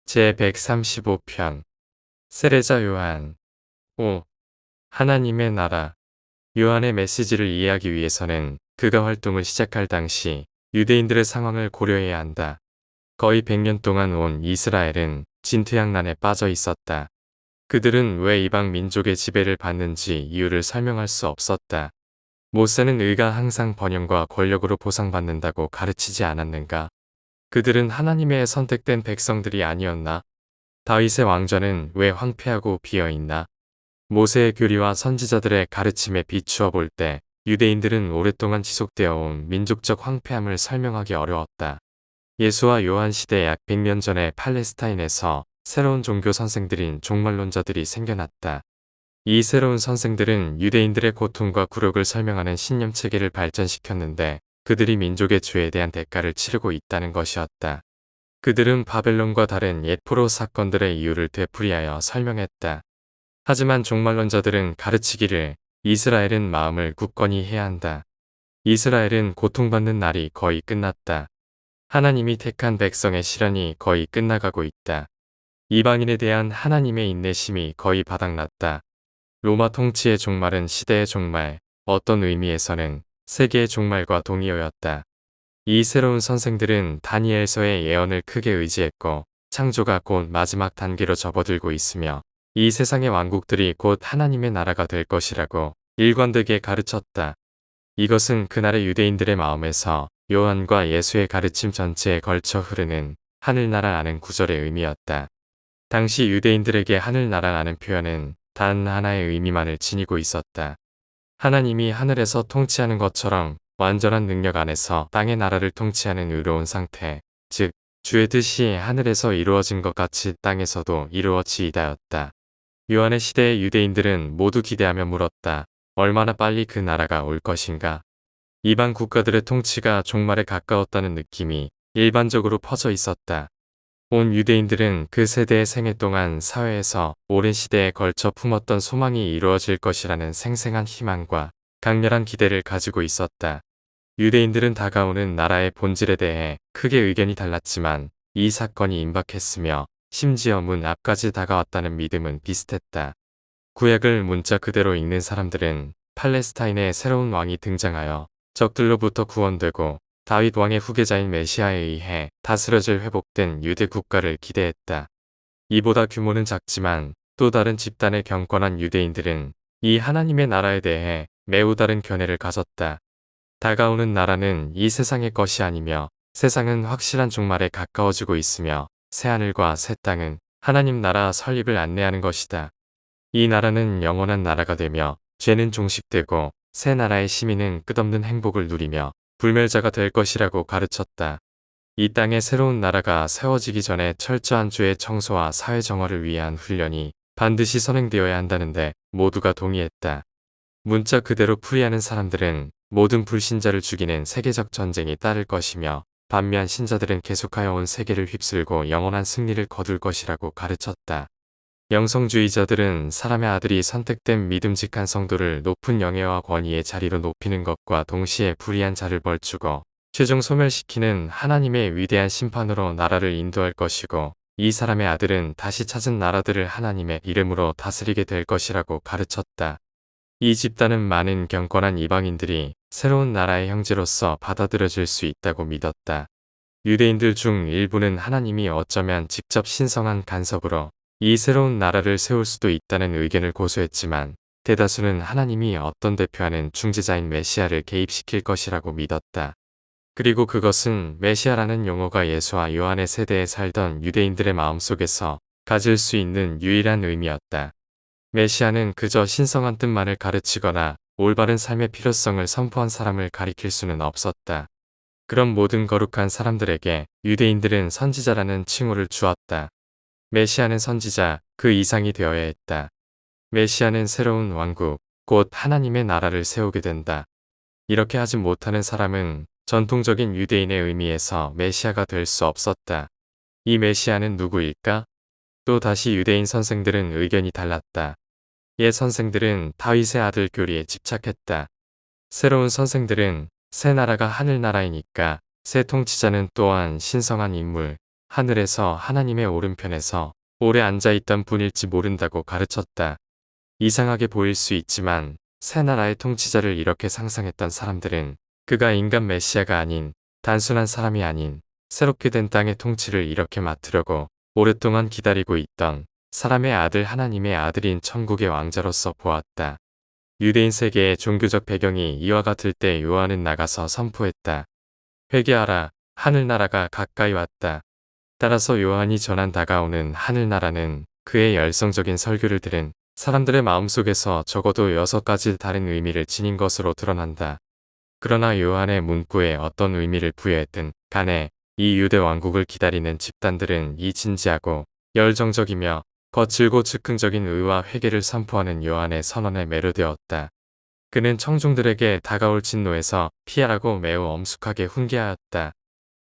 제135편 세례자 요한 5. 하나님의 나라. 요한의 메시지를 이해하기 위해서는 그가 활동을 시작할 당시 유대인들의 상황을 고려해야 한다. 거의 100년 동안 온 이스라엘은 진퇴양난에 빠져 있었다. 그들은 왜 이방 민족의 지배를 받는지 이유를 설명할 수 없었다. 모세는 의가 항상 번영과 권력으로 보상받는다고 가르치지 않았는가? 그들은 하나님의 선택된 백성들이 아니었나? 다윗의 왕좌는 왜 황폐하고 비어있나? 모세의 교리와 선지자들의 가르침에 비추어 볼 때 유대인들은 오랫동안 지속되어 온 민족적 황폐함을 설명하기 어려웠다. 예수와 요한 시대 약 100년 전에 팔레스타인에서 새로운 종교 선생들인 종말론자들이 생겨났다. 이 새로운 선생들은 유대인들의 고통과 굴욕을 설명하는 신념 체계를 발전시켰는데 그들이 민족의 죄에 대한 대가를 치르고 있다는 것이었다. 그들은 바벨론과 다른 옛 포로 사건들의 이유를 되풀이하여 설명했다. 하지만 종말론자들은 가르치기를 이스라엘은 마음을 굳건히 해야 한다. 이스라엘은 고통받는 날이 거의 끝났다. 하나님이 택한 백성의 시련이 거의 끝나가고 있다. 이방인에 대한 하나님의 인내심이 거의 바닥났다. 로마 통치의 종말은 시대의 종말, 어떤 의미에서는 세계의 종말과 동의어였다. 이 새로운 선생들은 다니엘서의 예언을 크게 의지했고 창조가 곧 마지막 단계로 접어들고 있으며 이 세상의 왕국들이 곧 하나님의 나라가 될 것이라고 일관되게 가르쳤다. 이것은 그날의 유대인들의 마음에서 요한과 예수의 가르침 전체에 걸쳐 흐르는 하늘나라라는 구절의 의미였다. 당시 유대인들에게 하늘나라라는 표현은 단 하나의 의미만을 지니고 있었다. 하나님이 하늘에서 통치하는 것처럼 완전한 능력 안에서 땅의 나라를 통치하는 의로운 상태, 즉 주의 뜻이 하늘에서 이루어진 것 같이 땅에서도 이루어지이다였다. 요한의 시대의 유대인들은 모두 기대하며 물었다. 얼마나 빨리 그 나라가 올 것인가? 이방 국가들의 통치가 종말에 가까웠다는 느낌이 일반적으로 퍼져 있었다. 온 유대인들은 그 세대의 생애 동안 사회에서 오랜 시대에 걸쳐 품었던 소망이 이루어질 것이라는 생생한 희망과 강렬한 기대를 가지고 있었다. 유대인들은 다가오는 나라의 본질에 대해 크게 의견이 달랐지만 이 사건이 임박했으며 심지어 문 앞까지 다가왔다는 믿음은 비슷했다. 구약을 문자 그대로 읽는 사람들은 팔레스타인에 새로운 왕이 등장하여 적들로부터 구원되고 다윗 왕의 후계자인 메시아에 의해 다스려질 회복된 유대 국가를 기대했다. 이보다 규모는 작지만 또 다른 집단의 경건한 유대인들은 이 하나님의 나라에 대해 매우 다른 견해를 가졌다. 다가오는 나라는 이 세상의 것이 아니며 세상은 확실한 종말에 가까워지고 있으며 새하늘과 새 땅은 하나님 나라 설립을 안내하는 것이다. 이 나라는 영원한 나라가 되며 죄는 종식되고 새 나라의 시민은 끝없는 행복을 누리며 불멸자가 될 것이라고 가르쳤다. 이 땅의 새로운 나라가 세워지기 전에 철저한 죄의 청소와 사회 정화를 위한 훈련이 반드시 선행되어야 한다는데 모두가 동의했다. 문자 그대로 풀이하는 사람들은 모든 불신자를 죽이는 세계적 전쟁이 따를 것이며 반면 신자들은 계속하여 온 세계를 휩쓸고 영원한 승리를 거둘 것이라고 가르쳤다. 영성주의자들은 사람의 아들이 선택된 믿음직한 성도를 높은 영예와 권위의 자리로 높이는 것과 동시에 불의한 자를 벌주고 최종 소멸시키는 하나님의 위대한 심판으로 나라를 인도할 것이고 이 사람의 아들은 다시 찾은 나라들을 하나님의 이름으로 다스리게 될 것이라고 가르쳤다. 이 집단은 많은 경건한 이방인들이 새로운 나라의 형제로서 받아들여질 수 있다고 믿었다. 유대인들 중 일부는 하나님이 어쩌면 직접 신성한 간섭으로 이 새로운 나라를 세울 수도 있다는 의견을 고수했지만 대다수는 하나님이 어떤 대표하는 중재자인 메시아를 개입시킬 것이라고 믿었다. 그리고 그것은 메시아라는 용어가 예수와 요한의 세대에 살던 유대인들의 마음속에서 가질 수 있는 유일한 의미였다. 메시아는 그저 신성한 뜻만을 가르치거나 올바른 삶의 필요성을 선포한 사람을 가리킬 수는 없었다. 그런 모든 거룩한 사람들에게 유대인들은 선지자라는 칭호를 주었다. 메시아는 선지자, 그 이상이 되어야 했다. 메시아는 새로운 왕국, 곧 하나님의 나라를 세우게 된다. 이렇게 하지 못하는 사람은 전통적인 유대인의 의미에서 메시아가 될 수 없었다. 이 메시아는 누구일까? 또 다시 유대인 선생들은 의견이 달랐다. 옛 선생들은 다윗의 아들 교리에 집착했다. 새로운 선생들은 새 나라가 하늘나라이니까 새 통치자는 또한 신성한 인물, 하늘에서 하나님의 오른편에서 오래 앉아있던 분일지 모른다고 가르쳤다. 이상하게 보일 수 있지만 새 나라의 통치자를 이렇게 상상했던 사람들은 그가 인간 메시아가 아닌 단순한 사람이 아닌 새롭게 된 땅의 통치를 이렇게 맡으려고 오랫동안 기다리고 있던 사람의 아들 하나님의 아들인 천국의 왕자로서 보았다. 유대인 세계의 종교적 배경이 이와 같을 때 요한은 나가서 선포했다. 회개하라. 하늘나라가 가까이 왔다. 따라서 요한이 전한 다가오는 하늘나라는 그의 열성적인 설교를 들은 사람들의 마음속에서 적어도 6가지 다른 의미를 지닌 것으로 드러난다. 그러나 요한의 문구에 어떤 의미를 부여했든 간에 이 유대 왕국을 기다리는 집단들은 이 진지하고 열정적이며 거칠고 즉흥적인 의와 회개를 선포하는 요한의 선언에 매료되었다. 그는 청중들에게 다가올 진노에서 피하라고 매우 엄숙하게 훈계하였다.